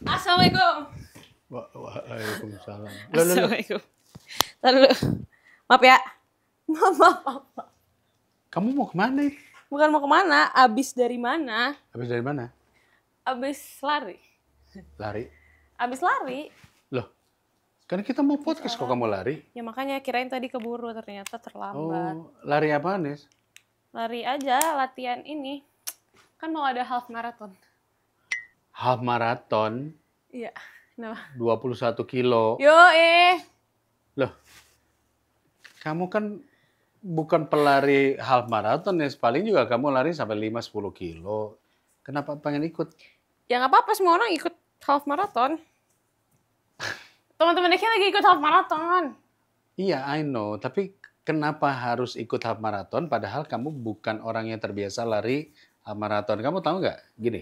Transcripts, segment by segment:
Assalamualaikum. Waalaikumsalam. Assalamualaikum. Tahan dulu. Maaf ya. Maaf. Kamu mau kemana? Bukan mau kemana, abis dari mana? Habis dari mana? Abis lari. Lari? Abis lari. Loh, kan kita mau podcast kok kamu lari? Ya makanya kirain tadi keburu, ternyata terlambat. Oh, lari apaan, Nis? Lari aja, latihan ini. Kan mau ada half marathon. Half marathon Iya, kenapa? 21 kilo. Loh, kamu kan bukan pelari half marathon, Nis. Paling juga kamu lari sampai 5-10 kilo. Kenapa pengen ikut? Ya nggak apa-apa, semua orang ikut half marathon. Teman-teman Deki lagi ikut half marathon. Iya, I know. Tapi kenapa harus ikut half marathon padahal kamu bukan orang yang terbiasa lari half marathon? Kamu tahu nggak? Gini,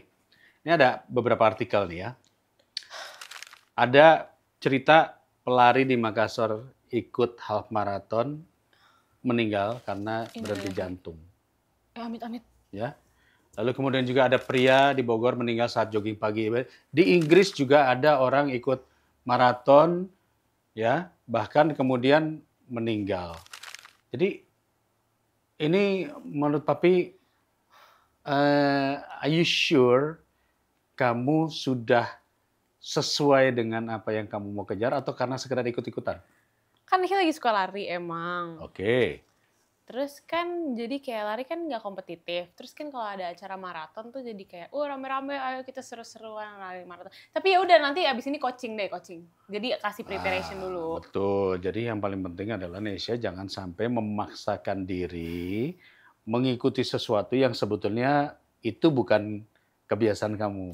ini ada beberapa artikel nih ya. Ada cerita pelari di Makassar ikut half marathon meninggal karena berhenti jantung. Amit-amit. Ya. Lalu kemudian juga ada pria di Bogor meninggal saat jogging pagi. Di Inggris juga ada orang ikut maraton, ya, bahkan kemudian meninggal. Jadi ini menurut Papi, are you sure kamu sudah sesuai dengan apa yang kamu mau kejar atau karena sekedar ikut-ikutan? Kan Deki lagi suka lari emang. Oke. Terus kan jadi kayak lari kan nggak kompetitif. Terus kan kalau ada acara maraton tuh jadi kayak, rame-rame ayo kita seru-seruan lari maraton. Tapi ya udah nanti abis ini coaching. Jadi kasih preparation dulu. Betul. Jadi yang paling penting adalah Nesya jangan sampai memaksakan diri mengikuti sesuatu yang sebetulnya itu bukan kebiasaan kamu.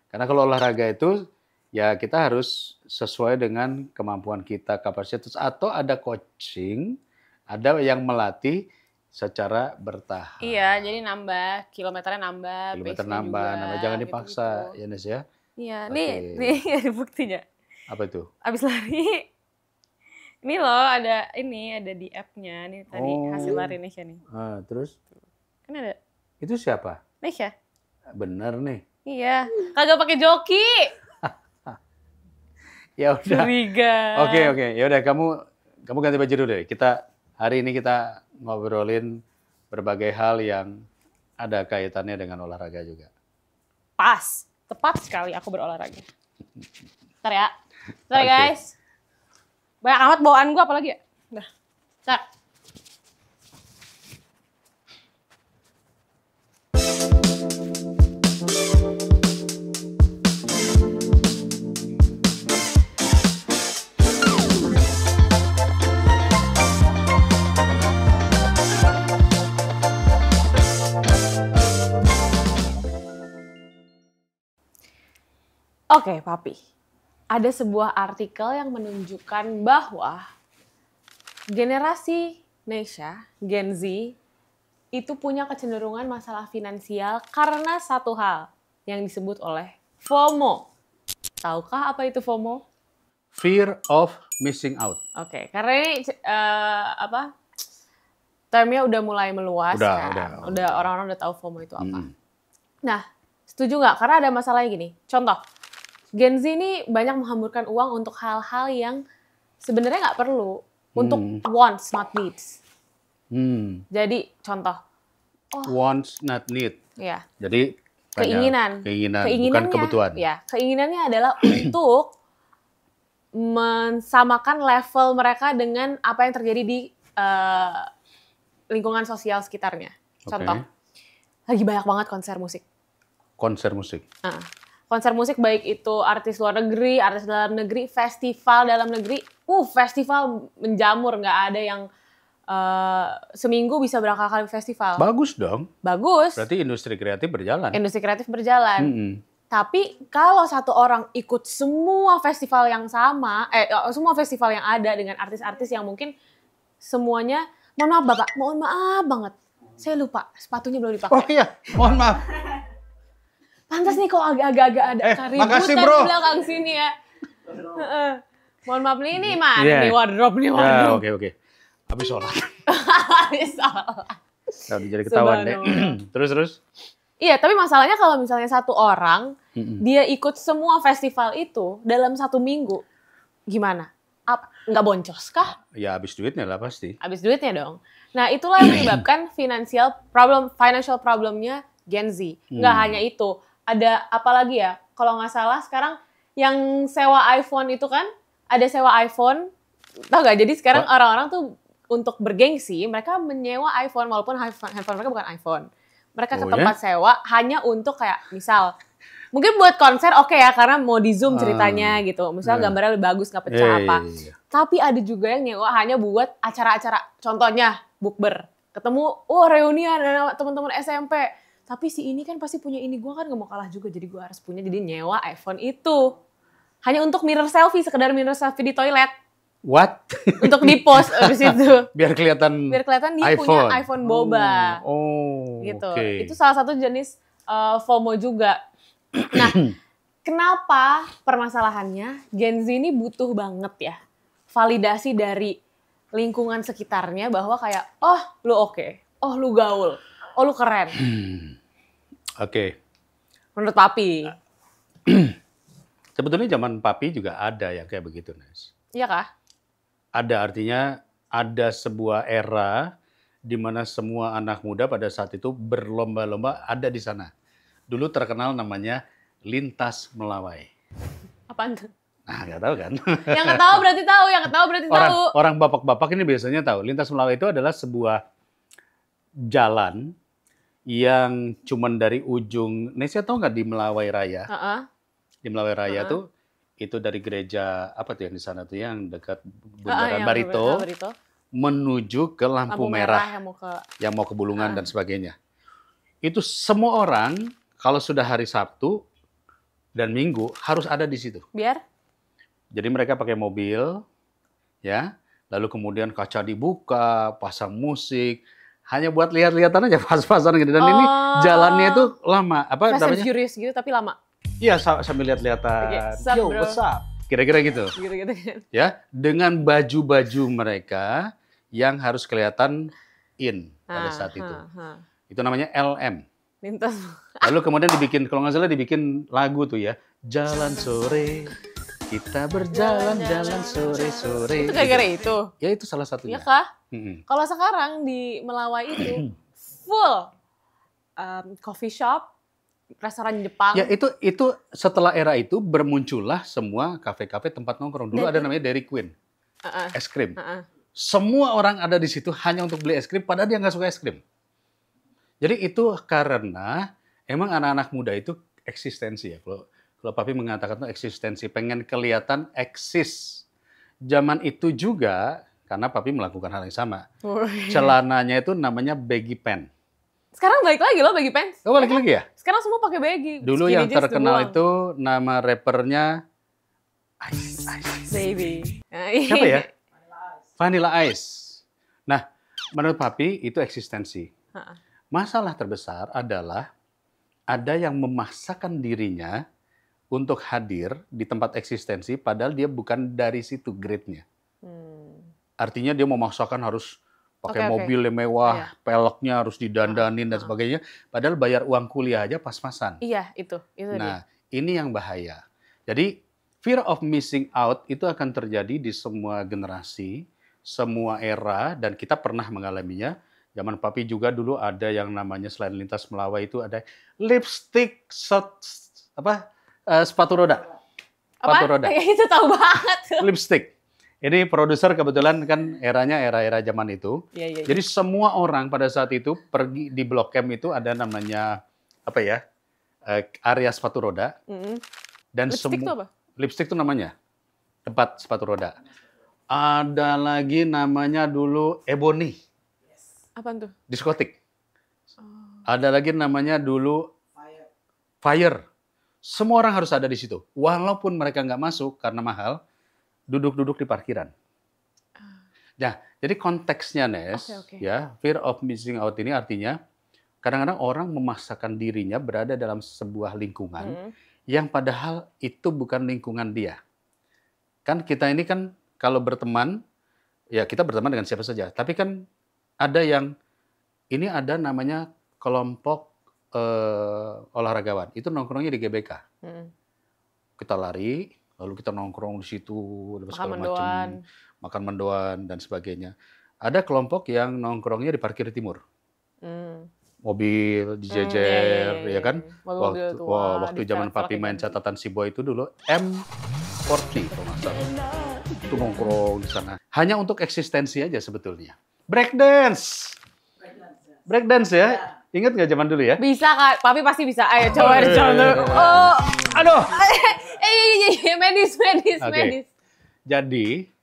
Karena kalau olahraga itu ya kita harus sesuai dengan kemampuan kita, kapasitas, atau ada coaching, ada yang melatih secara bertahap. Iya, jadi nambah, kilometernya nambah, Kilometer pace-nya nambah, juga, jangan dipaksa, gitu-gitu. ya Nes ya. Iya, Oke. nih ada buktinya. Apa itu? Abis lari, ini loh ada di app-nya, nih tadi hasil lari Nesya nih. Terus? Kan ada. Itu siapa? Nesya. Bener nih. Iya, kagak pakai joki. Ya udah. Curiga. Oke. Ya udah kamu ganti baju dulu deh. Hari ini kita ngobrolin berbagai hal yang ada kaitannya dengan olahraga juga. Pas, tepat sekali aku berolahraga. Ntar ya. Ntar Oke. guys. Banyak amat bawaan gue apalagi ya. Udah. Ntar. Oke, Papi. Ada sebuah artikel yang menunjukkan bahwa generasi Nesya, Gen Z, itu punya kecenderungan masalah finansial karena satu hal yang disebut oleh FOMO. Tahukah apa itu FOMO? Fear of missing out. Oke, karena ini termnya udah mulai meluas kan. Udah orang-orang udah tahu FOMO itu apa. Nah, setuju nggak? Karena ada masalahnya gini. Contoh, Gen Z ini banyak menghamburkan uang untuk hal-hal yang sebenarnya nggak perlu. Untuk wants, not needs. Jadi, contoh. Wants, not need. Ya. Jadi, Keinginan, bukan kebutuhan. Ya, keinginannya adalah untuk mensamakan level mereka dengan apa yang terjadi di lingkungan sosial sekitarnya. Contoh, lagi banyak banget konser musik. Konser musik. Konser musik baik itu artis luar negeri, artis dalam negeri, festival dalam negeri. Festival menjamur, nggak ada yang seminggu bisa berkali-kali festival. Bagus dong. Bagus. Berarti industri kreatif berjalan. Industri kreatif berjalan. Tapi kalau satu orang ikut semua festival yang sama, semua festival yang ada dengan artis-artis yang mungkin semuanya, mohon maaf Bapak, mohon maaf banget. Saya lupa, sepatunya belum dipakai. Oh iya, mohon maaf. Pantas nih kok agak-agak ada keributan makasih, bro. di belakang sini ya. Mohon maaf nih, ini mana nih wardrobe nih wardrobe. Ya, oke. Habis sholat. Habis sholat. Udah jadi ketahuan deh. Terus. Iya, tapi masalahnya kalau misalnya satu orang, dia ikut semua festival itu dalam 1 minggu, gimana? Nggak boncos kah? Ya habis duitnya lah pasti. Habis duitnya dong. Nah itulah yang menyebabkan financial problemnya Gen Z. Nggak hanya itu, ada apa lagi ya? Kalau nggak salah sekarang yang sewa iPhone itu kan, ada sewa iPhone, tau nggak? Jadi sekarang orang-orang tuh untuk bergengsi, mereka menyewa iPhone walaupun handphone mereka bukan iPhone. Mereka ke tempat sewa hanya untuk kayak misal, mungkin buat konser oke ya, karena mau di Zoom ceritanya gitu. Misalnya gambarnya lebih bagus, nggak pecah apa. Tapi ada juga yang nyewa hanya buat acara-acara. Contohnya, bukber. Ketemu, reunian teman-teman SMP. Tapi si ini kan pasti punya ini. Gue kan gak mau kalah juga, jadi gue harus punya. Jadi nyewa iPhone itu. Hanya untuk mirror selfie, sekedar mirror selfie di toilet. What? Untuk di-post abis itu. Biar kelihatan dia punya iPhone boba. Gitu. Okay. Itu salah satu jenis FOMO juga. Nah, kenapa permasalahannya Gen Z ini butuh banget ya validasi dari lingkungan sekitarnya bahwa kayak, oh lu oke, oh lu gaul, oh lu keren. Oke. Menurut Papi. Sebetulnya zaman Papi juga ada yang kayak begitu, Nes. Iya kah? Ada, artinya ada sebuah era di mana semua anak muda pada saat itu berlomba-lomba ada di sana. Dulu terkenal namanya Lintas Melawai. Apaan tuh? Nah, nggak tahu kan? Yang nggak tahu berarti tahu, yang nggak tahu berarti tahu. Orang bapak-bapak ini biasanya tahu. Lintas Melawai itu adalah sebuah jalan yang cuman dari ujung, Nesya tahu nggak di Melawai Raya? Di Melawai Raya tuh, itu dari gereja apa tuh yang di sana tuh yang dekat Bundaran Barito, menuju ke lampu merah yang mau ke Bulungan dan sebagainya. Itu semua orang kalau sudah hari Sabtu dan Minggu harus ada di situ. Biar? Jadi mereka pakai mobil, ya, lalu kemudian kaca dibuka, pasang musik, hanya buat lihat-lihatan aja pas-pasan gitu. Dan ini jalannya itu lama, apa namanya? Fast and Furious gitu tapi lama. Iya, sambil lihat-lihatan. Yo, what's up? Kira-kira gitu. Ya, dengan baju-baju mereka yang harus kelihatan in pada saat itu. Itu namanya LM. Lintas. Lalu kemudian dibikin, kalau nggak salah dibikin lagu tuh ya, Jalan Sore. Kita berjalan jalan sore-sore. Itu gara-gara itu? Ya itu salah satunya. Iya kah? Kalau sekarang di Melawai itu full coffee shop, restoran Jepang. Ya itu setelah era itu bermuncullah semua kafe-kafe tempat nongkrong. Dulu ada namanya Dairy Queen, es krim. Semua orang ada di situ hanya untuk beli es krim, padahal dia nggak suka es krim. Jadi itu karena emang anak-anak muda itu eksistensi ya. Kalau Papi mengatakan itu eksistensi, pengen kelihatan eksis. Zaman itu juga, karena Papi melakukan hal yang sama. Celananya itu namanya baggy pants. Sekarang balik lagi loh baggy pants. Oh balik lagi ya? Sekarang semua pakai baggy. Dulu yang terkenal itu nama rappernya Ice. Baby. Siapa ya? Vanilla Ice. Nah, menurut Papi itu eksistensi. Masalah terbesar adalah ada yang memaksakan dirinya untuk hadir di tempat eksistensi, padahal dia bukan dari situ grade-nya. Artinya dia memaksakan harus pakai mobil yang mewah, peleknya harus didandanin dan sebagainya, padahal bayar uang kuliah aja pas-pasan. Iya, itu nah, ini yang bahaya. Jadi, fear of missing out itu akan terjadi di semua generasi, semua era, dan kita pernah mengalaminya. Zaman Papi juga dulu ada yang namanya selain Lintas Melawai itu ada lipstick sepatu roda. Sepatu roda. Itu tahu banget. Lipstick. Ini produser kebetulan kan eranya era-era zaman itu. Iya. Jadi semua orang pada saat itu pergi di Blok M itu ada namanya apa ya? Area sepatu roda. Dan lipstick itu apa? Lipstick itu namanya tempat sepatu roda. Ada lagi namanya dulu Ebony. Apaan tuh? Diskotik. Ada lagi namanya dulu Fire. Semua orang harus ada di situ. Walaupun mereka nggak masuk karena mahal, duduk-duduk di parkiran. Nah, jadi konteksnya, Nes, ya, fear of missing out ini artinya kadang-kadang orang memaksakan dirinya berada dalam sebuah lingkungan yang padahal itu bukan lingkungan dia. Kan kita ini kan kalau berteman, ya kita berteman dengan siapa saja. Tapi kan ada yang, ini ada namanya kelompok olahragawan. Itu nongkrongnya di GBK. Kita lari, lalu kita nongkrong di situ, segala macam, makan mendoan dan sebagainya. Ada kelompok yang nongkrongnya di parkir timur. Mobil dijejer, ya kan? Waktu zaman Papi main catatan si Boy itu dulu M40 kalau nggak salah. Itu nongkrong di sana. Hanya untuk eksistensi aja sebetulnya. Breakdance ya. Ingat nggak zaman dulu ya? Bisa Kak, Papi pasti bisa. Ayo coba dicontoh. Oh, aduh. Medis. Jadi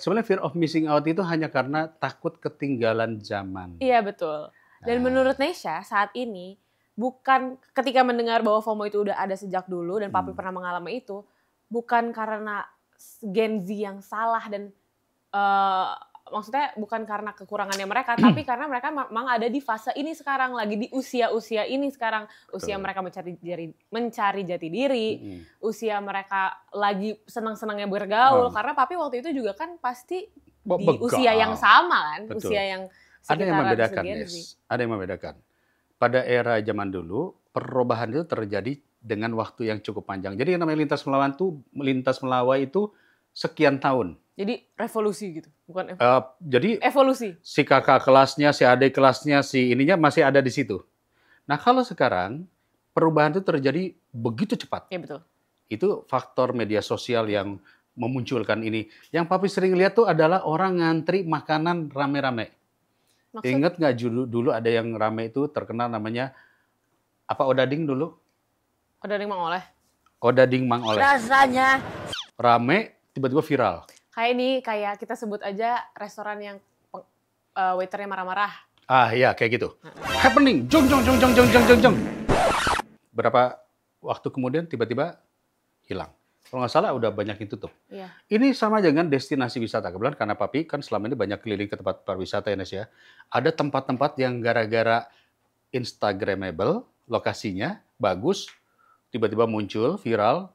sebenarnya fear of missing out itu hanya karena takut ketinggalan zaman. Iya betul. Dan menurut Nesha saat ini bukan ketika mendengar bahwa FOMO itu udah ada sejak dulu dan Papi pernah mengalami itu, bukan karena Gen Z yang salah dan maksudnya bukan karena kekurangannya mereka, tapi karena mereka memang ada di fase ini sekarang, lagi di usia ini sekarang. Usia mereka mencari jati diri, usia mereka lagi senang-senangnya bergaul. Karena Papi waktu itu juga kan pasti di usia yang sama kan, usia yang sekitaran segitu. Ada yang membedakan. Pada era zaman dulu, perubahan itu terjadi dengan waktu yang cukup panjang. Jadi yang namanya lintas melawai itu sekian tahun. Jadi revolusi gitu, bukan jadi evolusi. Si kakak kelasnya, si adik kelasnya, si ininya masih ada di situ. Nah kalau sekarang perubahan itu terjadi begitu cepat. Iya betul. Itu faktor media sosial yang memunculkan ini. Yang Papi sering lihat tuh adalah orang ngantri makanan rame-rame. Ingat nggak dulu ada yang rame itu terkenal namanya apa Odading dulu? Odading Mang Oleh. Odading Mang Oleh. Rasanya rame tiba-tiba viral. Kayak kita sebut aja restoran yang waiternya marah-marah. Iya kayak gitu. Happening, jong. Berapa waktu kemudian tiba-tiba hilang. Kalau nggak salah udah banyak yang tutup. Iya. Ini sama dengan destinasi wisata. Kebetulan karena Papi kan selama ini banyak keliling ke tempat pariwisata ya Nes ya. Ada tempat-tempat yang gara-gara Instagramable, lokasinya bagus, tiba-tiba muncul, viral,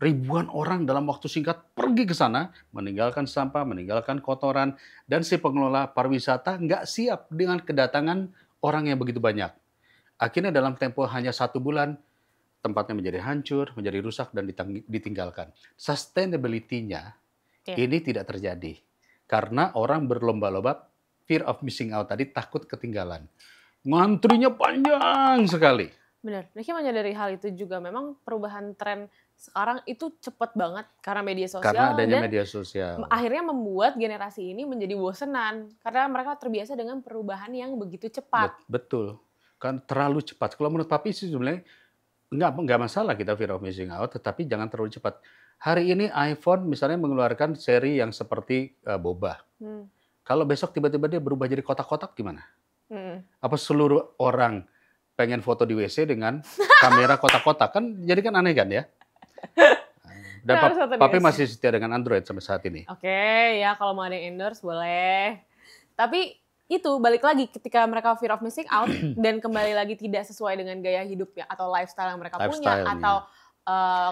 ribuan orang dalam waktu singkat pergi ke sana, meninggalkan sampah, meninggalkan kotoran, dan si pengelola pariwisata nggak siap dengan kedatangan orang yang begitu banyak. Akhirnya dalam tempo hanya 1 bulan, tempatnya menjadi hancur, menjadi rusak, dan ditinggalkan. Sustainability-nya ini tidak terjadi. Karena orang berlomba-lomba, fear of missing out tadi, takut ketinggalan. Ngantrinya panjang sekali. Benar, Niki menyadari hal itu juga. Memang perubahan tren sekarang itu cepet banget karena media sosial. Karena adanya media sosial. Akhirnya membuat generasi ini menjadi bosenan. Karena mereka terbiasa dengan perubahan yang begitu cepat. Betul. Kan terlalu cepat. Kalau menurut Papi sih sebenarnya nggak masalah kita fear of missing out, tetapi jangan terlalu cepat. Hari ini iPhone misalnya mengeluarkan seri yang seperti boba. Kalau besok tiba-tiba dia berubah jadi kotak-kotak gimana? Apa seluruh orang pengen foto di WC dengan kamera kotak-kotak? Kan jadi kan aneh kan ya? Dan Papi masih setia dengan Android sampai saat ini. Oke, ya kalau mau ada yang endorse boleh. Tapi itu balik lagi ketika mereka fear of missing out dan kembali lagi tidak sesuai dengan gaya hidup ya atau lifestyle yang mereka punya atau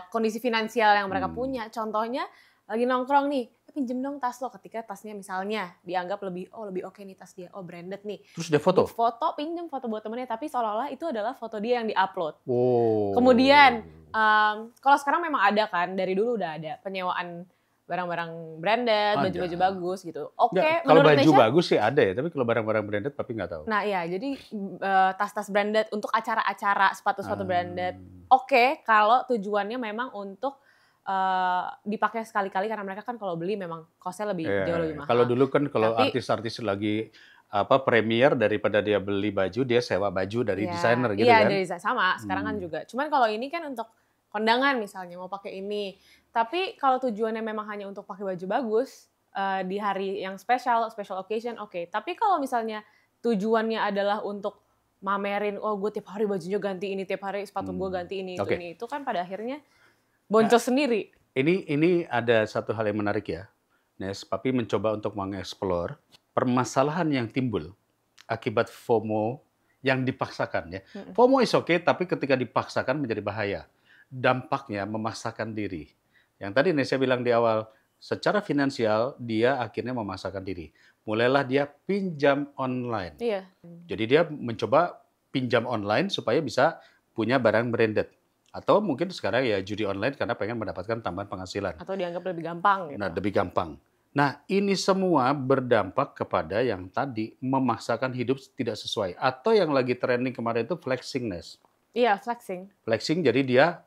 kondisi finansial yang mereka punya. Contohnya lagi nongkrong nih, pinjem dong tas lo, ketika tasnya misalnya dianggap lebih oke nih tas dia, branded nih. Terus dia foto? Pinjem foto buat temennya, tapi seolah-olah itu adalah foto dia yang diupload. Kemudian kalau sekarang memang ada kan, dari dulu udah ada penyewaan barang-barang branded, baju-baju bagus gitu. Kalau baju bagus sih ada ya, tapi kalau barang-barang branded Papi nggak tahu. Nah iya, jadi tas-tas branded untuk acara-acara, sepatu-sepatu branded. Kalau tujuannya memang untuk dipakai sekali-kali karena mereka kan kalau beli memang costnya jauh lebih mahal. Kalau dulu kan kalau artis-artis lagi premier daripada dia beli baju, dia sewa baju dari desainer gitu kan? Iya, dari sama. Sekarang kan juga. Cuman kalau ini kan untuk kondangan misalnya mau pakai ini. Tapi kalau tujuannya memang hanya untuk pakai baju bagus di hari yang special occasion, oke. Tapi kalau misalnya tujuannya adalah untuk mamerin, gue tiap hari bajunya ganti ini, tiap hari sepatu gue ganti ini, itu kan pada akhirnya boncos sendiri. Ini ada satu hal yang menarik ya. Nes, Papi mencoba untuk mengeksplor permasalahan yang timbul akibat FOMO yang dipaksakan ya. FOMO is okay, tapi ketika dipaksakan menjadi bahaya. Dampaknya memaksakan diri. Yang tadi Nesya bilang di awal, secara finansial dia akhirnya memaksakan diri. Mulailah dia pinjam online. Iya. Jadi dia mencoba pinjam online supaya bisa punya barang branded. Atau mungkin sekarang ya judi online karena pengen mendapatkan tambahan penghasilan. Atau dianggap lebih gampang gitu. Nah, lebih gampang. Nah, ini semua berdampak kepada yang tadi memaksakan hidup tidak sesuai. Atau yang lagi trending kemarin itu flexingness. Iya, flexing. Flexing jadi dia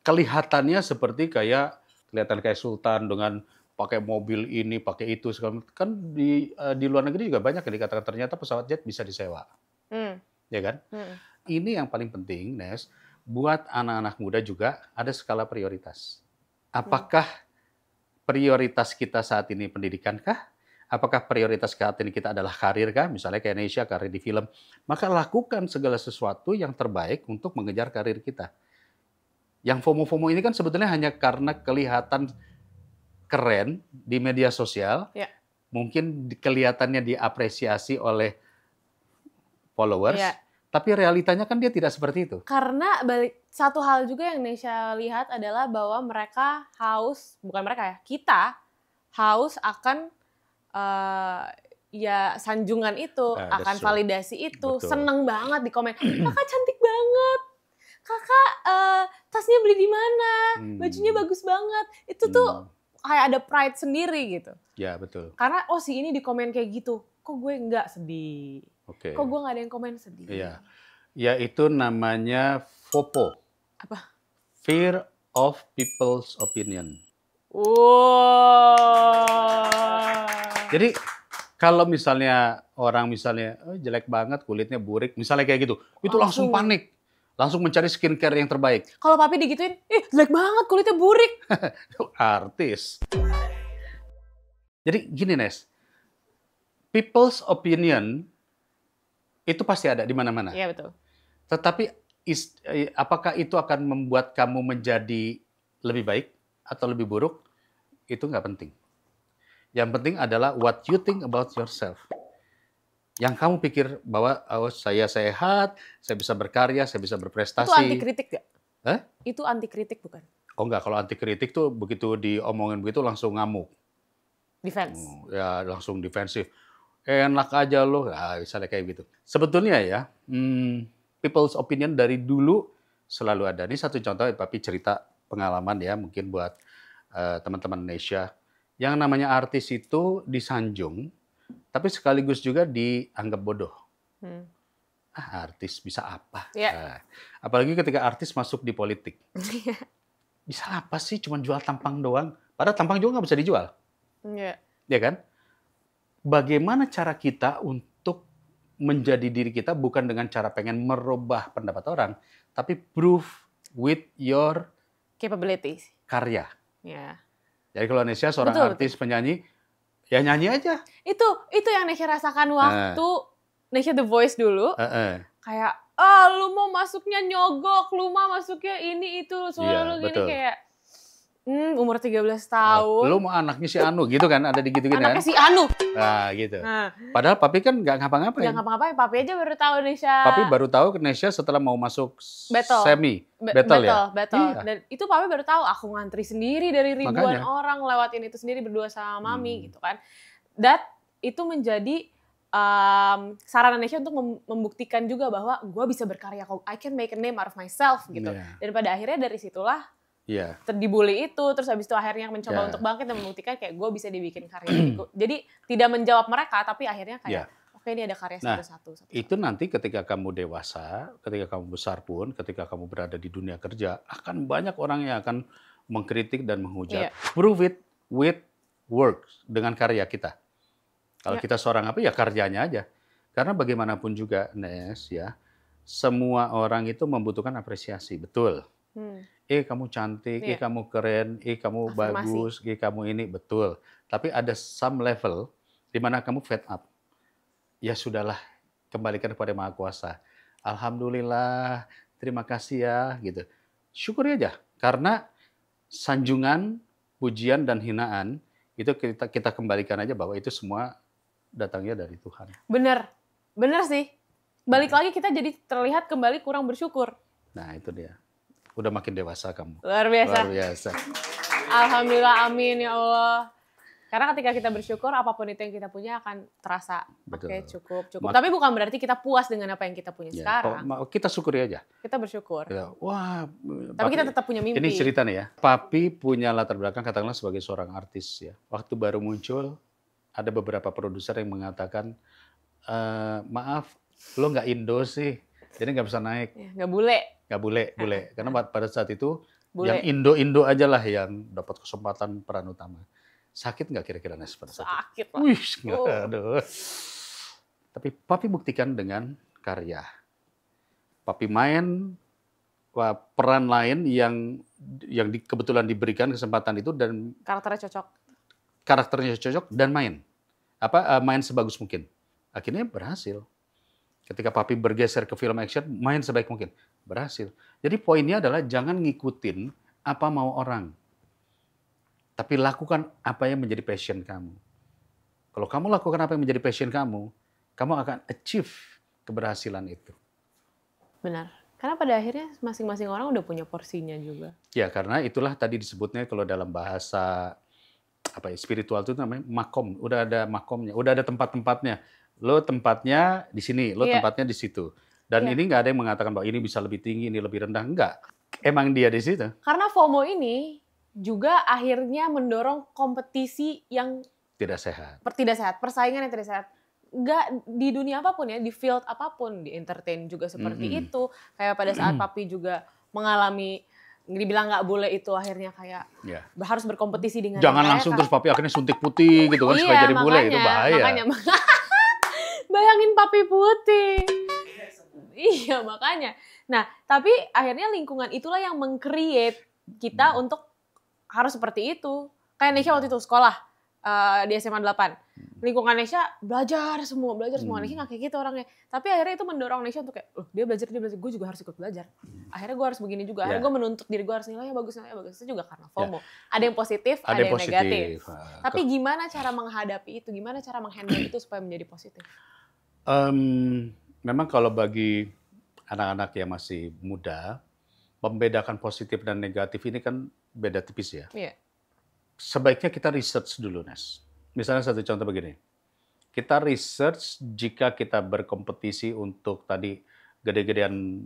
kelihatannya seperti kelihatan kayak sultan dengan pakai mobil ini, pakai itu. Kan di luar negeri juga banyak yang dikatakan ternyata pesawat jet bisa disewa. Ya kan? Ini yang paling penting, Nes. Buat anak-anak muda juga ada skala prioritas. Apakah prioritas kita saat ini pendidikan kah? Apakah prioritas saat ini kita adalah karir kah? Misalnya kayak Indonesia, karir di film. Maka lakukan segala sesuatu yang terbaik untuk mengejar karir kita. Yang FOMO-FOMO ini kan sebetulnya hanya karena kelihatan keren di media sosial. Ya. Mungkin kelihatannya diapresiasi oleh followers. Ya. Tapi realitanya kan dia tidak seperti itu. Karena satu hal juga yang Indonesia lihat adalah bahwa mereka haus, bukan mereka ya, kita haus akan ya sanjungan itu, akan validasi itu. Betul. Seneng banget di komen, kakak cantik banget, kakak tasnya beli di mana, bajunya bagus banget. Itu tuh kayak ada pride sendiri gitu. Ya betul. Karena si ini di komen kayak gitu, kok gue nggak sedih. Okay. Kok gue nggak ada yang komen sedih? Iya, ya itu namanya FOPO. Apa? Fear of people's opinion. Wow. Jadi kalau misalnya orang jelek banget, kulitnya burik, misalnya kayak gitu, itu langsung panik, langsung mencari skincare yang terbaik. Kalau papi digituin, jelek banget, kulitnya burik. Artis. Jadi gini Nes, people's opinion itu pasti ada di mana-mana. Iya betul. Tetapi apakah itu akan membuat kamu menjadi lebih baik atau lebih buruk? Itu nggak penting. Yang penting adalah what you think about yourself. Yang kamu pikir bahwa saya sehat, saya bisa berkarya, saya bisa berprestasi. Itu anti kritik nggak? Itu anti kritik bukan? Oh nggak, kalau anti kritik tuh begitu diomongin begitu langsung ngamuk. Defense. Ya langsung defensif. Enak aja loh, misalnya kayak gitu. Sebetulnya ya, people's opinion dari dulu selalu ada. Ini satu contoh, Papi cerita pengalaman ya, mungkin buat teman-teman Indonesia. Yang namanya artis itu disanjung, tapi sekaligus juga dianggap bodoh. Artis bisa apa? Yeah. Apalagi ketika artis masuk di politik. Bisa apa sih, cuma jual tampang doang? Padahal tampang juga nggak bisa dijual. Yeah. Ya kan? Bagaimana cara kita untuk menjadi diri kita bukan dengan cara pengen merubah pendapat orang, tapi prove with your capabilities, karya. Yeah. Jadi kalau Nesya seorang artis, penyanyi, ya nyanyi aja. Itu yang Nesya rasakan waktu Nesya The Voice dulu. Kayak, lu mau masuknya nyogok, lu mau masuknya ini itu, suara lu gini kayak umur 13 tahun. Lu mau anaknya si Anu gitu kan, ada di gitu-gitu kan. Anaknya si Anu. Nah gitu. Padahal Papi kan nggak ngapa-ngapain. Nggak ngapa-ngapain, Papi aja baru tahu Nesya. Papi baru tahu Nesya setelah mau masuk semi. Battle ya? Iya. Dan itu Papi baru tahu, aku ngantri sendiri dari ribuan orang lewatin itu sendiri berdua sama Mami gitu kan. Itu menjadi sarana Nesya untuk membuktikan juga bahwa gue bisa berkarya, I can make a name out of myself gitu. Dan pada akhirnya dari situlah dibully itu, terus habis itu akhirnya mencoba untuk bangkit dan membuktikan kayak gue bisa dibikin karya. Jadi tidak menjawab mereka, tapi akhirnya kayak oke, ini ada karya satu-satu. Itu nanti ketika kamu dewasa, ketika kamu besar pun, ketika kamu berada di dunia kerja, akan banyak orang yang akan mengkritik dan menghujat. Prove it with work, dengan karya kita. Kalau kita seorang apa, ya karyanya aja. Karena bagaimanapun juga, Nes, ya, semua orang itu membutuhkan apresiasi, betul. Kamu cantik, kamu keren, kamu bagus, kamu ini, betul. Tapi ada some level di mana kamu fed up. Ya sudahlah, kembalikan kepada Maha Kuasa. Alhamdulillah, terima kasih ya, gitu. Syukuri aja, karena sanjungan, pujian dan hinaan itu kita kembalikan aja bahwa itu semua datangnya dari Tuhan. Bener sih. Balik lagi kita jadi terlihat kembali kurang bersyukur. Nah itu dia. Udah makin dewasa kamu. Luar biasa. Luar biasa. Alhamdulillah, amin ya Allah. Karena ketika kita bersyukur, apapun itu yang kita punya akan terasa oke, cukup. Tapi bukan berarti kita puas dengan apa yang kita punya sekarang. Kita syukuri aja. Kita bersyukur. Wah, tapi kita tetap punya mimpi. Ini cerita nih ya. Papi punya latar belakang katakanlah sebagai seorang artis ya. Waktu baru muncul, ada beberapa produser yang mengatakan, maaf, lo nggak Indo sih, jadi nggak bisa naik. Nggak bule. Nggak bule. Karena pada saat itu, yang Indo-Indo aja lah yang dapat kesempatan peran utama. Sakit nggak kira-kira Nes pada saat itu? Sakit lah. Wih, aduh. Tapi Papi buktikan dengan karya. Papi main peran lain yang kebetulan diberikan kesempatan itu dan karakternya cocok dan main sebagus mungkin. Akhirnya berhasil. Ketika Papi bergeser ke film action, main sebaik mungkin. Berhasil. Jadi poinnya adalah jangan ngikutin apa mau orang. Tapi lakukan apa yang menjadi passion kamu. Kalau kamu lakukan apa yang menjadi passion kamu akan achieve keberhasilan itu. Benar. Karena pada akhirnya masing-masing orang udah punya porsinya juga. Ya, karena itulah tadi disebutnya kalau dalam bahasa spiritual itu namanya makom. Udah ada makomnya, udah ada tempat-tempatnya. Lo tempatnya di sini, lo tempatnya di situ. Dan ini nggak ada yang mengatakan bahwa ini bisa lebih tinggi, ini lebih rendah. Enggak. Emang dia di situ. Karena FOMO ini juga akhirnya mendorong kompetisi yang tidak sehat. Persaingan yang tidak sehat. Nggak di dunia apapun ya, di field apapun, di entertain juga seperti itu. Kayak pada saat Papi juga mengalami, dibilang nggak boleh itu akhirnya kayak harus berkompetisi dengan jangan langsung terus Papi akhirnya suntik putih gitu kan supaya jadi bule, itu bahaya. Makanya. Bayangin Papi putih. Iya, makanya. Nah, tapi akhirnya lingkungan itulah yang meng-create kita untuk harus seperti itu. Kayak Nesha waktu itu sekolah di SMA 8. Lingkungan Nesha belajar semua. Nesha nggak kayak gitu orangnya. Tapi akhirnya itu mendorong Nesha untuk kayak, dia belajar. Gue juga harus ikut belajar. Akhirnya gue harus begini juga. Akhirnya gue menuntut diri gue harus nilainya bagus. Itu juga karena FOMO. Ada yang positif, ada yang negatif. Tapi gimana cara menghadapi itu? Gimana cara menghandle itu supaya menjadi positif? Memang kalau bagi anak-anak yang masih muda, membedakan positif dan negatif ini kan beda tipis ya. Iya. Sebaiknya kita research dulu, Nes. Misalnya satu contoh begini. Kita research jika kita berkompetisi untuk tadi gede-gedean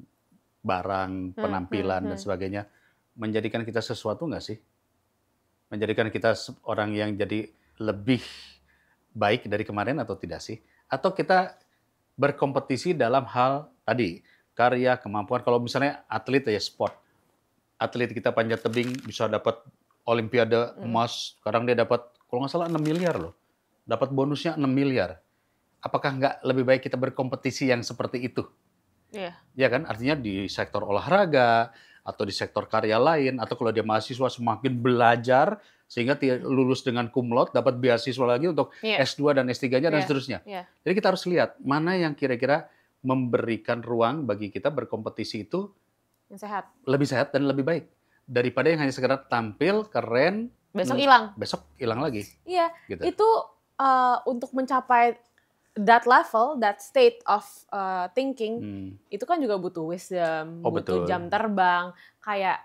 barang, penampilan dan sebagainya, menjadikan kita sesuatu nggak sih? Menjadikan kita orang yang jadi lebih baik dari kemarin atau tidak sih? Atau kita berkompetisi dalam hal tadi, karya, kemampuan. Kalau misalnya atlet ya sport. Atlet kita panjat tebing bisa dapat olimpiade emas. Sekarang dia dapat, kalau nggak salah 6 miliar loh. Dapat bonusnya 6 miliar. Apakah nggak lebih baik kita berkompetisi yang seperti itu? Iya. Ya kan? Artinya di sektor olahraga, atau di sektor karya lain, atau kalau dia mahasiswa semakin belajar, sehingga lulus dengan cum laude, dapat beasiswa lagi untuk S2 dan S3-nya dan seterusnya. Jadi kita harus lihat mana yang kira-kira memberikan ruang bagi kita berkompetisi itu yang sehat. Lebih sehat dan lebih baik. Daripada yang hanya sekedar tampil, keren, besok hilang. Besok hilang lagi. Iya, gitu. Itu untuk mencapai that level, that state of thinking, itu kan juga butuh wisdom, butuh jam terbang. Kayak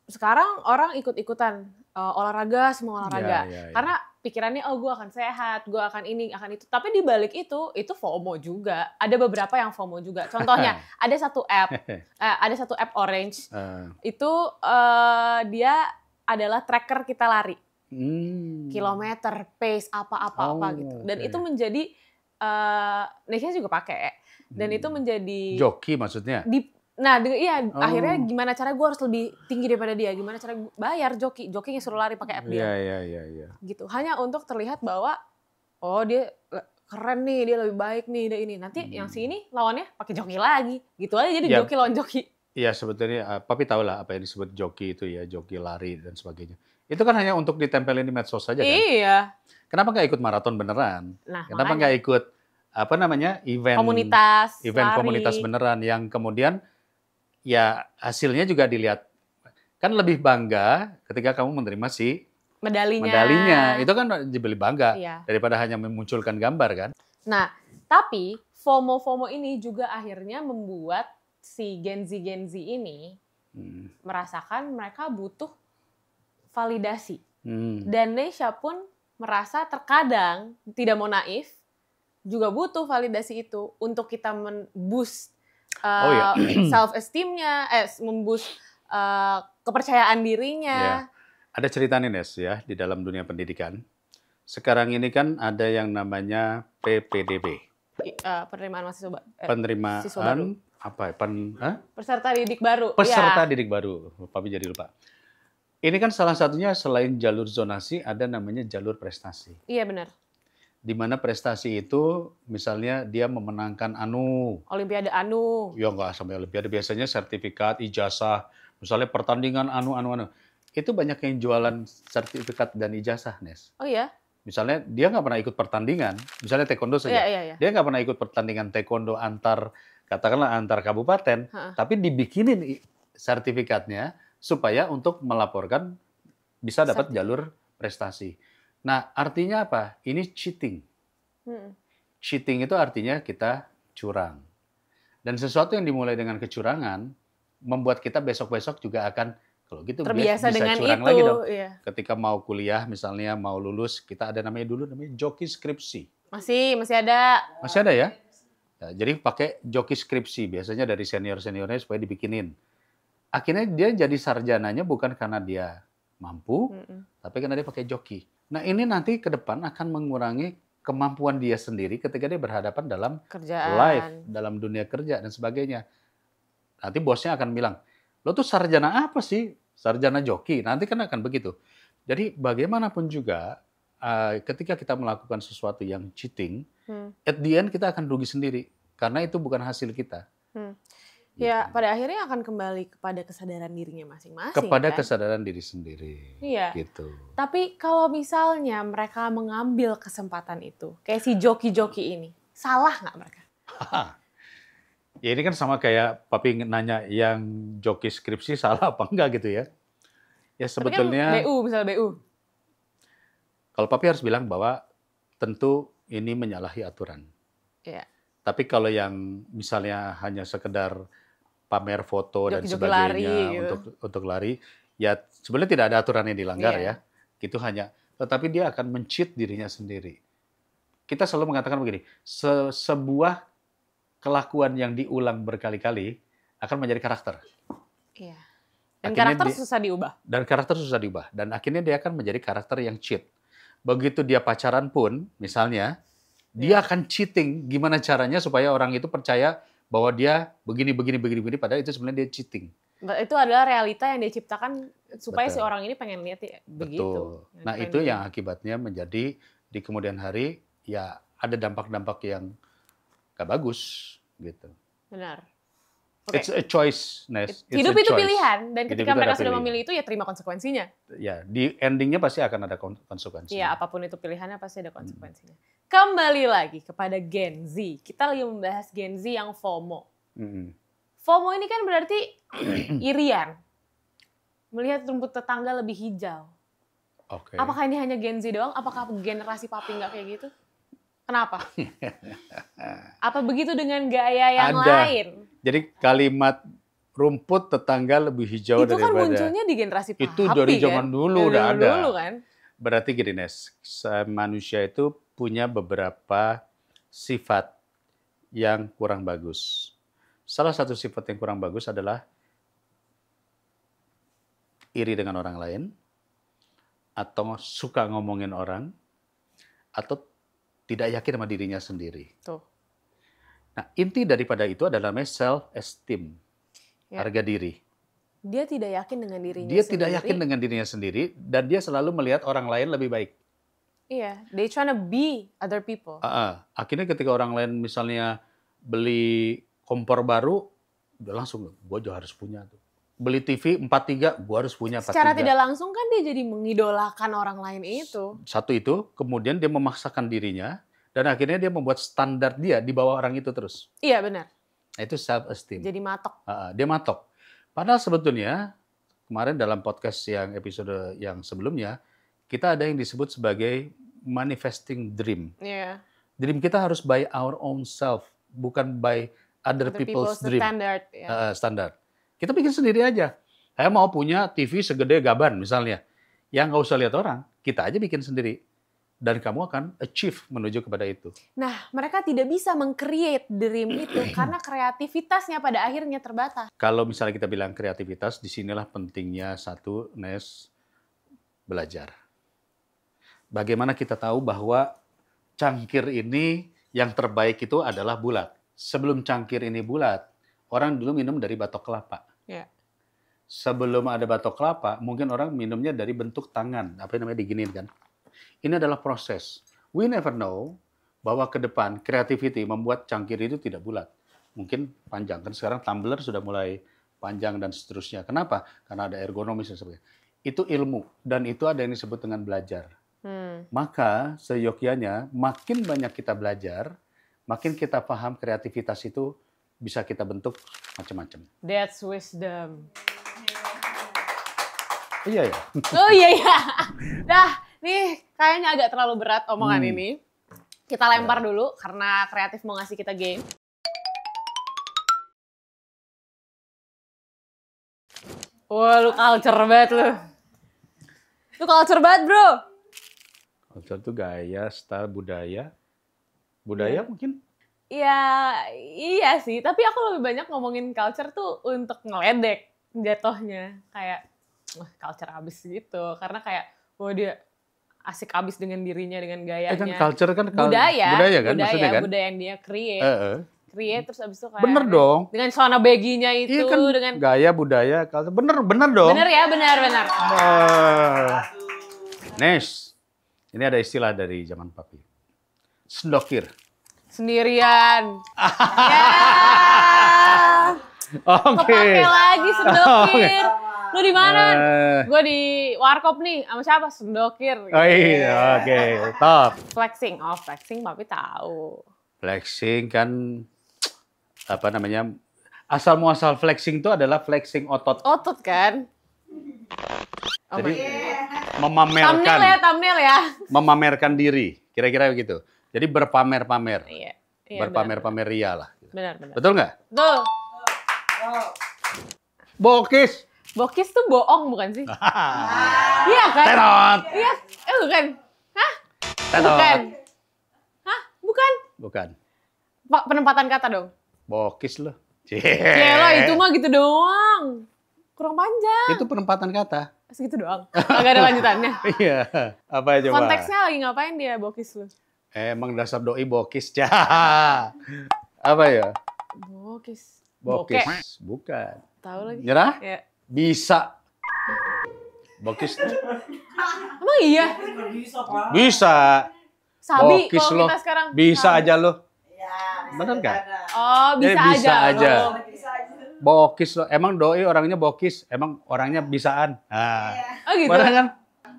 sekarang orang ikut-ikutan olahraga, semua olahraga. Karena pikirannya, gue akan sehat, gue akan ini, akan itu. Tapi di balik itu FOMO juga. Ada beberapa yang FOMO juga. Contohnya, ada satu app Orange. Itu dia adalah tracker kita lari. Kilometer, pace, apa-apa gitu. Dan itu menjadi, Nesha juga pakai. Dan itu menjadi... Joki maksudnya? Akhirnya gimana cara gue harus lebih tinggi daripada dia, gimana cara bayar jokinya suruh lari pakai app dia. Iya. Gitu, hanya untuk terlihat bahwa dia keren nih, dia lebih baik nih, dia ini. Nanti yang sini lawannya pakai joki lagi, gitu aja jadi joki lawan joki. Iya sebetulnya, Papi tahu lah apa yang disebut joki itu ya, joki lari dan sebagainya. Itu kan hanya untuk ditempelin di medsos saja kan? Iya. Kenapa nggak ikut maraton beneran? Kenapa nggak ikut event komunitas beneran yang kemudian ya hasilnya juga dilihat, kan lebih bangga ketika kamu menerima medalinya. Itu kan lebih bangga daripada hanya memunculkan gambar kan. Nah, tapi FOMO ini juga akhirnya membuat si Gen Z ini merasakan mereka butuh validasi. Dan Nesha pun merasa terkadang tidak mau naif, juga butuh validasi itu untuk kita men-boost self-esteem-nya, memboost kepercayaan dirinya. Ya. Ada cerita nih Nes ya di dalam dunia pendidikan. Sekarang ini kan ada yang namanya PPDB. Penerimaan mahasiswa penerimaan baru. Apa? Peserta didik baru. Peserta didik baru. Papi jadi lupa. Ini kan salah satunya selain jalur zonasi ada namanya jalur prestasi. Iya benar. Di mana prestasi itu misalnya dia memenangkan Olimpiade anu. Ya nggak sampai olimpiade, biasanya sertifikat, ijazah, misalnya pertandingan anu. Itu banyak yang jualan sertifikat dan ijazah, Nes. Oh iya? Misalnya dia nggak pernah ikut pertandingan, misalnya taekwondo saja. Iya. Dia nggak pernah ikut pertandingan taekwondo katakanlah antar kabupaten, tapi dibikinin sertifikatnya supaya untuk melaporkan bisa dapat jalur prestasi. Nah, artinya apa? Ini cheating. Cheating itu artinya kita curang. Dan sesuatu yang dimulai dengan kecurangan membuat kita besok-besok juga akan kalau gitu terbiasa bisa dengan curang itu. lagi dong. Iya. Ketika mau kuliah misalnya mau lulus, kita ada namanya joki skripsi. Masih ada. Masih ada ya? Jadi pakai joki skripsi biasanya dari senior-seniornya supaya dibikinin. Akhirnya dia jadi sarjananya bukan karena dia mampu, tapi karena dia pakai joki. Nah, ini nanti ke depan akan mengurangi kemampuan dia sendiri ketika dia berhadapan dalam life, dalam dunia kerja dan sebagainya. Nanti bosnya akan bilang, lo tuh sarjana apa sih? Sarjana joki. Nanti kan akan begitu. Jadi bagaimanapun juga, ketika kita melakukan sesuatu yang cheating, at the end kita akan rugi sendiri. Karena itu bukan hasil kita. Ya, pada akhirnya akan kembali kepada kesadaran dirinya masing-masing. Kepada kesadaran diri sendiri. Iya. Gitu. Tapi kalau misalnya mereka mengambil kesempatan itu, kayak si joki-joki ini, salah nggak mereka? Ya ini kan sama kayak Papi nanya yang joki skripsi salah apa enggak gitu ya. Ya sebetulnya. Tapi kan misalnya BU. Kalau Papi harus bilang bahwa tentu ini menyalahi aturan. Iya. Tapi kalau yang misalnya hanya sekedar pamer foto dan sebagainya lari, untuk lari, ya sebenarnya tidak ada aturan yang dilanggar ya. Itu hanya, tetapi dia akan men-cheat dirinya sendiri. Kita selalu mengatakan begini, sebuah kelakuan yang diulang berkali-kali akan menjadi karakter. Iya. Dan akhirnya karakter susah diubah. Dan karakter susah diubah. Dan akhirnya dia akan menjadi karakter yang cheat. Begitu dia pacaran pun, misalnya, dia akan cheating. Gimana caranya supaya orang itu percaya bahwa dia begini, padahal itu sebenarnya dia cheating. Itu adalah realita yang dia ciptakan supaya si orang ini pengen lihat ya, begitu. Nah itu yang akibatnya menjadi di kemudian hari ya ada dampak-dampak yang gak bagus gitu. Benar. Okay. It's a choice, Nes. Hidup itu pilihan dan ketika mereka sudah memilih itu ya terima konsekuensinya. Ya di endingnya pasti akan ada konsekuensinya. Iya apapun itu pilihannya pasti ada konsekuensinya. Kembali lagi kepada Gen Z. Kita lagi membahas Gen Z yang FOMO. FOMO ini kan berarti irian. Melihat rumput tetangga lebih hijau. Okay. Apakah ini hanya Gen Z doang? Apakah generasi papi nggak kayak gitu? Kenapa? Apa begitu dengan gaya yang lain? Jadi kalimat rumput tetangga lebih hijau itu daripada... Itu kan munculnya di generasi papi. Itu dari zaman dulu udah ada. Dulu kan? Berarti gini Nes, manusia itu punya beberapa sifat yang kurang bagus. Salah satu sifat yang kurang bagus adalah iri dengan orang lain, atau suka ngomongin orang, atau tidak yakin sama dirinya sendiri. Tuh. Nah, inti daripada itu adalah self-esteem, harga diri. Dia tidak yakin dengan dirinya sendiri. Dia tidak yakin dengan dirinya sendiri, dan dia selalu melihat orang lain lebih baik. Iya, they trying to be other people. Akhirnya ketika orang lain misalnya beli kompor baru, udah langsung, gue juga harus punya tuh. Beli TV 43, gue harus punya 43. Secara tidak langsung kan dia jadi mengidolakan orang lain itu. Satu itu, kemudian dia memaksakan dirinya, dan akhirnya dia membuat standar dia di bawah orang itu terus. Iya benar. Nah, itu self-esteem. Jadi matok. Dia matok. Padahal sebetulnya, kemarin dalam podcast yang episode yang sebelumnya, kita ada yang disebut sebagai manifesting dream. Yeah. Dream kita harus by our own self, bukan by other people's dream. Standard. Standar. Kita bikin sendiri aja. Saya mau punya TV segede gaban misalnya. Ya nggak usah lihat orang, kita aja bikin sendiri. dan kamu akan achieve menuju kepada itu. Nah, mereka tidak bisa meng-create dream itu karena kreativitasnya pada akhirnya terbatas. Kalau misalnya kita bilang kreativitas, disinilah pentingnya satu, Nes, belajar. Bagaimana kita tahu bahwa cangkir ini yang terbaik itu adalah bulat. Sebelum cangkir ini bulat, orang dulu minum dari batok kelapa. Ya. Sebelum ada batok kelapa, mungkin orang minumnya dari bentuk tangan, apa namanya, diginiin kan. Ini adalah proses. We never know bahwa ke depan creativity membuat cangkir itu tidak bulat. Mungkin panjang. Kan sekarang tumbler sudah mulai panjang dan seterusnya. Kenapa? Karena ada ergonomis dan sebagainya. Itu ilmu. Dan itu ada yang disebut dengan belajar. Maka seyogyanya makin banyak kita belajar, makin kita paham kreativitas itu bisa kita bentuk macam-macam. That's wisdom. Iya ya. Oh iya ya. Dah, nih kayaknya agak terlalu berat omongan ini. Kita lempar dulu karena kreatif mau ngasih kita game. Wah, lu culture banget lu. Lu culture banget, bro. Culture itu gaya, style, budaya. Budaya mungkin? Iya, iya sih. Tapi aku lebih banyak ngomongin culture tuh untuk ngeledek jatuhnya. Kayak, wah culture abis gitu. Karena kayak, wah dia asik abis dengan dirinya, dengan gayanya. Kan culture kan budaya kan, maksudnya kan? Budaya yang dia create. Create terus abis itu kayak bener dong. Dengan celana baggy-nya itu, iya kan, dengan gaya, budaya, culture. Bener dong. Bener ya, benar. Nes, ini ada istilah dari zaman papi. Sendokir. Sendirian. Ya. Oke. Kepake lagi sendokir. Lu di mana? Gue di warkop nih, sama siapa? Sendokir. Oh iya, oke. Top. Flexing. Oh, flexing papi tahu. Flexing kan, apa namanya, asal muasal flexing itu adalah flexing otot. Otot kan? Jadi memamerkan. Thumbnail ya. Memamerkan diri, kira-kira begitu. Jadi berpamer-pamer. Iya, berpamer-pamer ria lah. Benar. Betul nggak? Betul. Bokis. Bokis tuh bohong bukan sih? Iya kan? Tenot. Iya, bukan. Hah? Tenot. Bukan. Hah? Bukan? Bukan. Pak, penempatan kata dong. Bokis loh. Gila, itu mah gitu doang. Kurang panjang. Itu penempatan kata. Segitu doang. Agak ada lanjutannya. Iya. Apa coba? Konteksnya lagi ngapain dia bokis lu? Emang dasar doi bokis. Apa ya? Bokis. Bokis. Bukan. Tahu lagi. Nyerah? Ya. Bisa. Bokis. Emang iya? Bisa. Sabi bokis kalau lo. Kita sekarang. Bisa sabi. aja lo. Ya. Bener nggak? Oh, bisa aja. Bokis lo. Emang doi orangnya bokis. Emang orangnya bisaan. Nah. Oh gitu? Bener kan?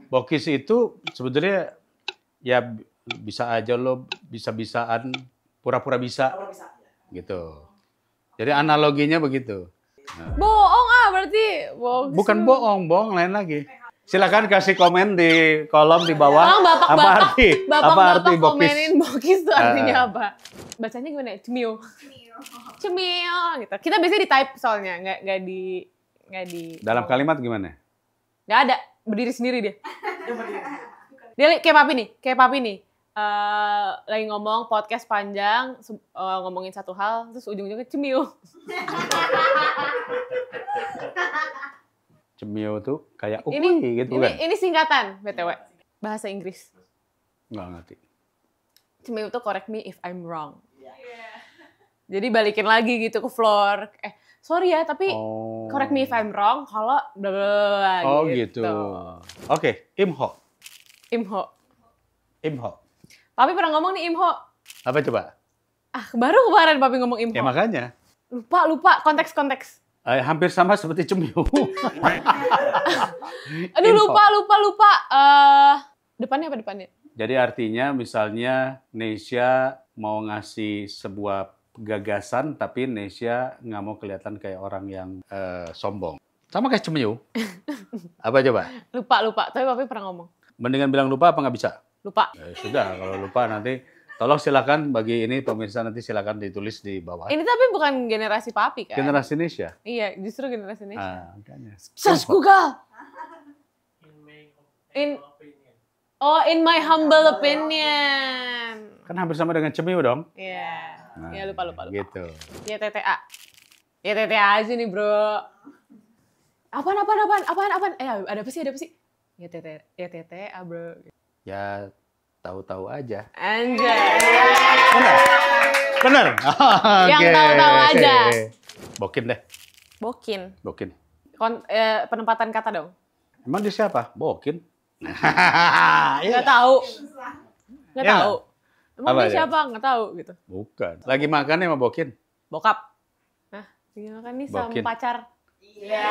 Bokis itu sebetulnya ya bisa aja lo, bisa-bisaan, pura-pura bisa. Gitu. Jadi analoginya begitu. Nah. Bohong berarti. Bokis bukan bohong lain lagi. Silakan kasih komen di kolom di bawah. Bapak-bapak arti bokis? Komenin bokis itu artinya apa? Bacanya gimana ya? Cemil gitu. Kita biasanya di type soalnya, nggak di. Dalam kalimat gimana? Nggak ada, berdiri sendiri dia. Dia kayak papi nih. Lagi ngomong podcast panjang, ngomongin satu hal, terus ujung-ujungnya cemil. Cemil tuh kayak gitu kan? Ini singkatan, BTW. Bahasa Inggris. Nggak ngerti. Cemil tuh correct me if I'm wrong. Jadi balikin lagi gitu ke floor. Sorry ya, tapi correct me if I'm wrong kalau bla bla bla gitu. Oke, Imho. Papi pernah ngomong nih Imho. Apa coba? Baru kemarin Papi ngomong Imho. Ya makanya. Lupa konteks. Hampir sama seperti cemil. Aduh lupa. Depannya apa depannya? Jadi artinya misalnya Nesya mau ngasih sebuah gagasan, tapi Nesya nggak mau kelihatan kayak orang yang sombong. Sama kayak cemil. Apa coba? Lupa. Tapi Papi pernah ngomong. Mendingan bilang lupa apa nggak bisa? Lupa. Sudah, kalau lupa nanti tolong silakan bagi ini pemirsa nanti silakan ditulis di bawah. Ini tapi bukan generasi Papi kan? Generasi Nesya. Iya, justru generasi Nesya. Makanya. Search Google. Oh, in my humble opinion. Kan hampir sama dengan cemiu dong. Iya. Ya lupa. Gitu. Ya TTA. Ya TTA aja nih, Bro. Apaan? Ada apa sih? Ya TTA, Bro. Ya tahu-tahu aja. Anjay. Bener. Yang tahu-tahu aja. Bokin deh. Bokin. Penempatan kata dong. Emang dia siapa? Bokin. Nggak tahu. Nggak tahu. Emang dia siapa? Nggak tahu gitu. Bukan. Lagi makan sama Bokin. Bokap. Nah, lagi makan nih sama Bokin. pacar. Iya.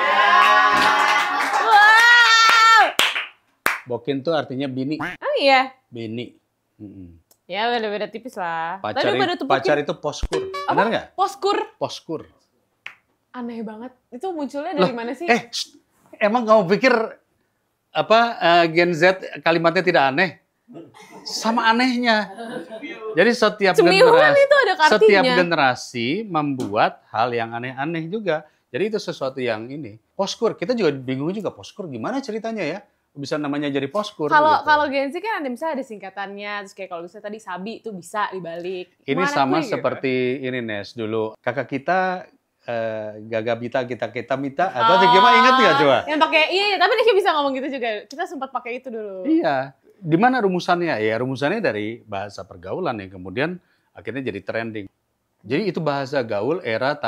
Wow. Bokin tuh artinya bini. Oh iya. Bini. Ya beda-beda tipis lah. Pacar itu poskur. Benar nggak? Poskur. Aneh banget. Itu munculnya dari mana sih? Emang kamu pikir Gen Z kalimatnya tidak aneh? Sama anehnya. Jadi setiap generasi membuat hal yang aneh-aneh juga. Jadi itu sesuatu yang ini. Poskur, kita juga bingung juga poskur gimana ceritanya ya? Bisa namanya jadi poskur. Kalau Gen Z kan misalnya ada singkatannya, terus kayak kalau misalnya tadi Sabi itu bisa dibalik. Ini sama seperti ini Nes dulu. Kakak kita Gagabita kita Mita atau gimana, ingat nggak coba? Yang pakai iya, tapi dia bisa ngomong gitu juga. Kita sempat pakai itu dulu. Iya. Di mana rumusannya? Ya rumusannya dari bahasa pergaulan yang kemudian akhirnya jadi trending. Jadi itu bahasa gaul era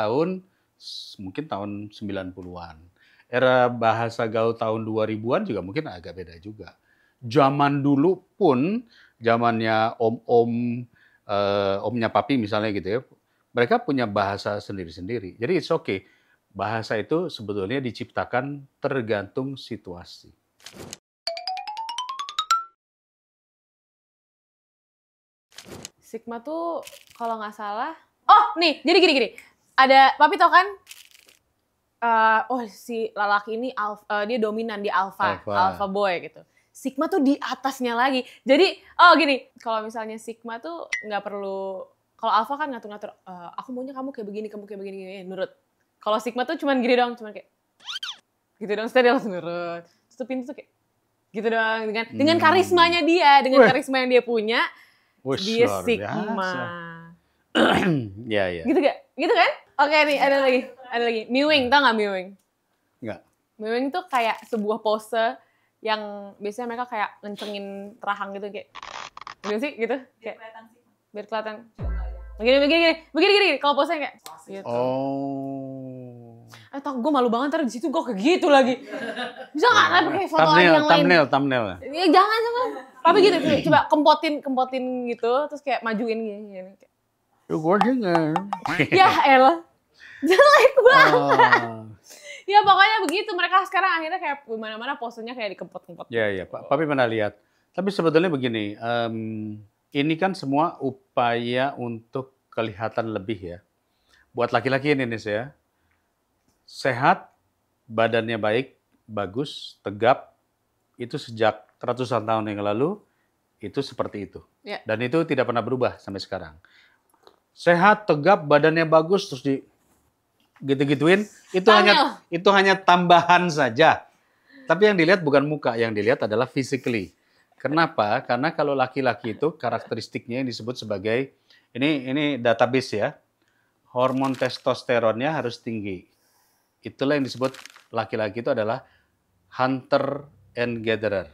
mungkin tahun 90-an. Era bahasa gaul tahun 2000-an juga mungkin agak beda juga. Zaman dulu pun, zamannya omnya papi misalnya gitu ya, mereka punya bahasa sendiri-sendiri. Jadi it's okay. Bahasa itu sebetulnya diciptakan tergantung situasi. Sigma tuh kalau nggak salah, nih jadi gini. Ada papi tau kan? Si lelaki ini dia dominan di alpha boy gitu. Sigma tuh di atasnya lagi. Jadi gini, kalau misalnya Sigma tuh nggak perlu, kalau alpha kan ngatur-ngatur, aku maunya kamu kayak begini, nurut. Kalau Sigma tuh cuman gini doang, cuman kayak gitu doang, setelah dia langsung nurut. Terus pintu tuh kayak gitu doang, dengan karismanya dia, karisma yang dia punya. Dia Sigma. Ya. Gitu gak? Gitu kan? Oke nih, ada lagi. Mewing, tau gak mewing? Enggak. Mewing tuh kayak sebuah pose yang biasanya mereka kayak ngencengin rahang gitu kayak. Gimana sih gitu? Biar kelihatan. Begini. Kalau pose kayak gitu. Gue malu banget ntar di situ gue kayak gitu lagi. Bisa nggak pakai foto yang lain? Thumbnail. Ya jangan. Tapi gitu, coba kempotin gitu, terus kayak majuin gini. Ya elah, jelek banget. Ya pokoknya begitu, mereka sekarang akhirnya kayak mana-mana posenya kayak dikempot-kempot. Ya, Papi pernah lihat. Tapi sebetulnya begini, ini kan semua upaya untuk kelihatan lebih ya. Buat laki-laki ini nih ya, sehat, badannya baik, bagus, tegap, itu sejak ratusan tahun yang lalu, itu seperti itu. Ya. Dan itu tidak pernah berubah sampai sekarang. Sehat, tegap, badannya bagus, terus gitu-gituin, itu hanya tambahan saja. Tapi yang dilihat bukan muka, yang dilihat adalah physically. Kenapa? Karena kalau laki-laki itu karakteristiknya yang disebut sebagai, ini database ya, hormon testosteronnya harus tinggi. Itulah yang disebut laki-laki itu adalah hunter and gatherer.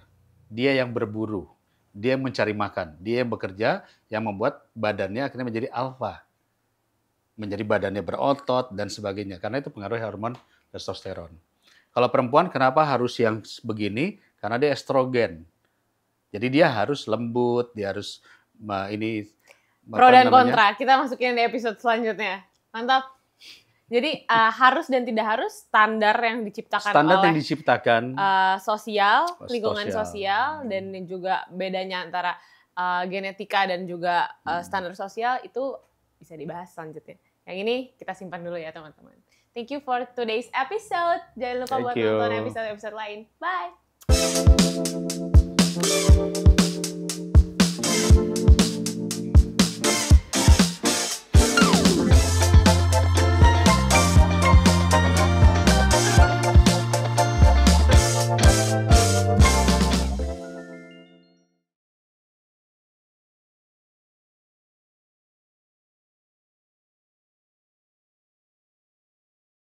Dia yang berburu, dia yang mencari makan, dia yang bekerja, yang membuat badannya akhirnya menjadi alfa. Menjadi badannya berotot dan sebagainya. Karena itu pengaruh hormon testosteron. Kalau perempuan kenapa harus yang begini? Karena dia estrogen. Jadi dia harus lembut, dia harus pro dan kontra. Kita masukin di episode selanjutnya. Mantap. Jadi harus dan tidak harus standar yang diciptakan sosial, lingkungan sosial, dan juga bedanya antara genetika dan juga standar sosial itu bisa dibahas selanjutnya. Yang ini kita simpan dulu ya teman-teman. Thank you for today's episode. Jangan lupa buat nonton episode-episode lain. Bye.